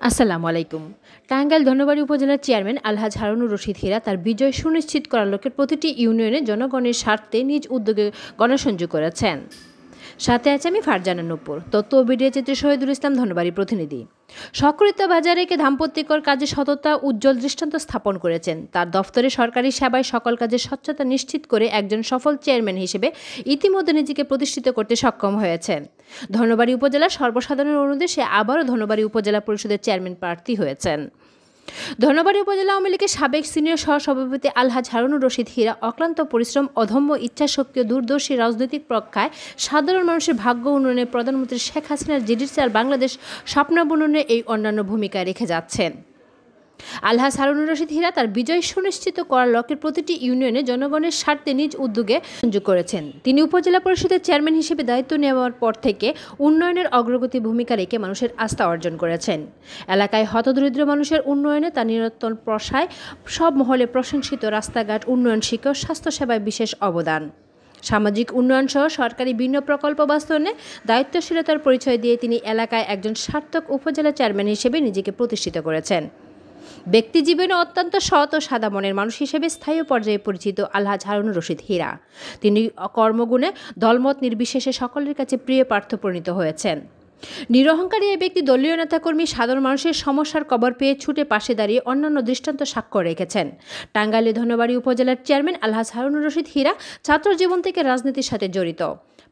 আসসালামু আলাইকুম। টাঙ্গাইল ধনবাড়ী উপজেলার চেয়ারম্যান আলহাজ হারুনুর রশিদ হীরা তার বিজয় সুনিশ্চিত করার লক্ষ্যে প্রতিটি ইউনিয়নে জনগণের স্বার্থে নিজ উদ্যোগে গণসংযোগ করেছেন। সাথে আছে আমি ফারজানা নূপুর, তথ্য ও ভিডিও চিত্রে শহীদুল ইসলাম, ধনবাড়ী প্রতিনিধি। সক্রিয়তা বজায় রেখে দাম্পত্যিকর কাজে সততা উজ্জ্বল দৃষ্টান্ত স্থাপন করেছেন। তার দফতরে সরকারি সেবায় সকল কাজে স্বচ্ছতা নিশ্চিত করে একজন সফল চেয়ারম্যান হিসেবে ইতিমধ্যে নিজেকে প্রতিষ্ঠিত করতে সক্ষম হয়েছেন। ধনবাড়ী উপজেলার সর্বসাধারণের অনুরোধে সে আবারও ধনবাড়ী উপজেলা পরিষদের চেয়ারম্যান প্রার্থী হয়েছেন। ধনবাড়ী উপজেলা আওয়ামী লীগের সাবেক সিনিয়র সহসভাপতি আলহাজ হারুনুর রশিদ হীরা অক্লান্ত পরিশ্রম, অদম্য ইচ্ছাশক্তি ও দূরদর্শী রাজনৈতিক প্রজ্ঞায় সাধারণ মানুষের ভাগ্য উন্নয়নে প্রধানমন্ত্রী শেখ হাসিনার ডিজিটাল বাংলাদেশ স্বপ্নাবননে এই অন্যান্য ভূমিকা রেখে যাচ্ছেন। আলহাজ হারুনুর রশিদ হীরা তার বিজয় সুনিশ্চিত করার লক্ষ্যে প্রতিটি ইউনিয়নে জনগণের স্বার্থে নিজ উদ্যোগে সংযোগ করেছেন। তিনি উপজেলা পরিষদের চেয়ারম্যান হিসেবে দায়িত্ব নেওয়ার পর থেকে উন্নয়নের অগ্রগতি ভূমিকা রেখে মানুষের আস্থা অর্জন করেছেন। এলাকায় হতদরিদ্র মানুষের উন্নয়নে তার নিরন্তর প্রসায় সব মহলে প্রশংসিত, রাস্তাঘাট উন্নয়ন, শিক্ষা ও স্বাস্থ্যসেবায় বিশেষ অবদান। সামাজিক উন্নয়ন সহ সরকারি বিভিন্ন প্রকল্প বাস্তবায়নে দায়িত্বশীলতার পরিচয় দিয়ে তিনি এলাকায় একজন সার্থক উপজেলা চেয়ারম্যান হিসেবে নিজেকে প্রতিষ্ঠিত করেছেন। ব্যক্তি জীবনে অত্যন্ত সৎ ও সাদা মনের মানুষ হিসেবে স্থায়ী পর্যায়ে পরিচিত আলহাজ হারুনুর রশিদ হীরা তিনি কর্মগুণে দলমত নির্বিশেষে সকলের কাছে প্রিয় প্রার্থ পরিণত হয়েছেন। নিরহংকারী এই ব্যক্তি দলীয় নেতাকর্মী, সাধারণ মানুষের সমস্যার খবর পেয়ে ছুটে পাশে দাঁড়িয়ে অন্যান্য দৃষ্টান্ত সাক্ষ্য রেখেছেন। টাঙ্গাইলে ধনবাড়ী উপজেলার চেয়ারম্যান আলহাজ হারুনুর রশিদ হীরা ছাত্র জীবন থেকে রাজনীতির সাথে জড়িত।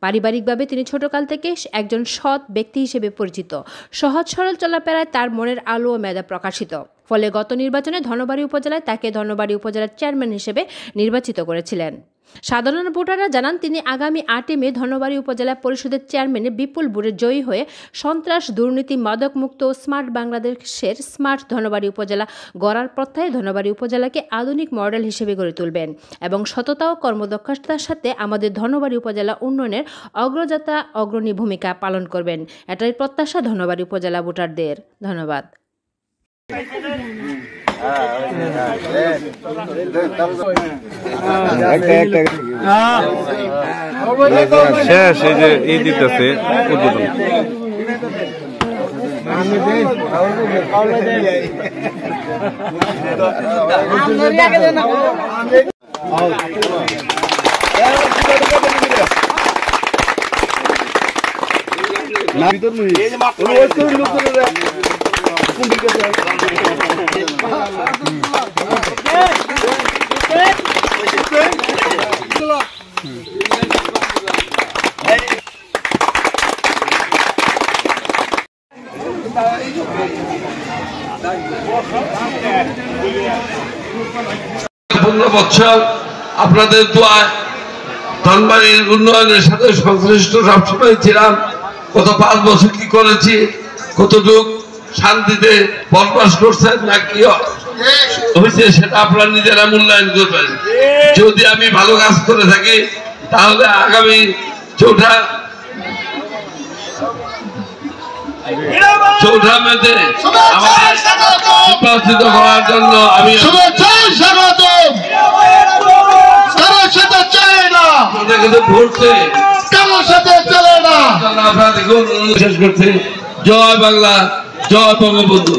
পারিবারিকভাবে তিনি ছোটকাল থেকে একজন সৎ ব্যক্তি হিসেবে পরিচিত। সহজ সরল চলাফেরায় তার মনের আলো ও মেধা প্রকাশিত। ফলে গত নির্বাচনে ধনবাড়ী উপজেলায় তাকে ধনবাড়ী উপজেলার চেয়ারম্যান হিসেবে নির্বাচিত করেছিলেন। সাধারণ ভোটাররা জানান তিনি আগামী 8 মে ধনবাড়ী উপজেলা পরিষদের চেয়ারম্যানে বিপুল ভোটে জয়ী হয়ে সন্ত্রাস, দুর্নীতি, মাদকমুক্ত ও স্মার্ট বাংলাদেশের স্মার্ট ধনবাড়ী উপজেলা গড়ার প্রত্যয়ে ধনবাড়ী উপজেলাকে আধুনিক মডেল হিসেবে গড়ে তুলবেন এবং সততা ও কর্মদক্ষতার সাথে আমাদের ধনবাড়ী উপজেলা উন্নয়নের অগ্রযাত্রা অগ্রণী ভূমিকা পালন করবেন। এটাই প্রত্যাশা ধনবাড়ী উপজেলা ভোটারদের। ধন্যবাদ। শেষ এই যে এই দিতেছে উদ্বোধন। বছর আপনাদের দোয়ায় ধনবাড়ীর উন্নয়নের সাথে সংশ্লিষ্ট সবসময় ছিলাম। গত 5 বছর কি করেছি, কতটুক শান্তিতে বসবাস করছেন না কি হয়েছে সেটা আপনারা নিজেরা মূল্যায়ন করবেন। যদি আমি ভালো কাজ করে থাকি তাহলে আগামী 4 মেতে নির্বাচিত করার জন্য আমি শেষ করতে জয় বাংলা, জয় বঙ্গবন্ধু।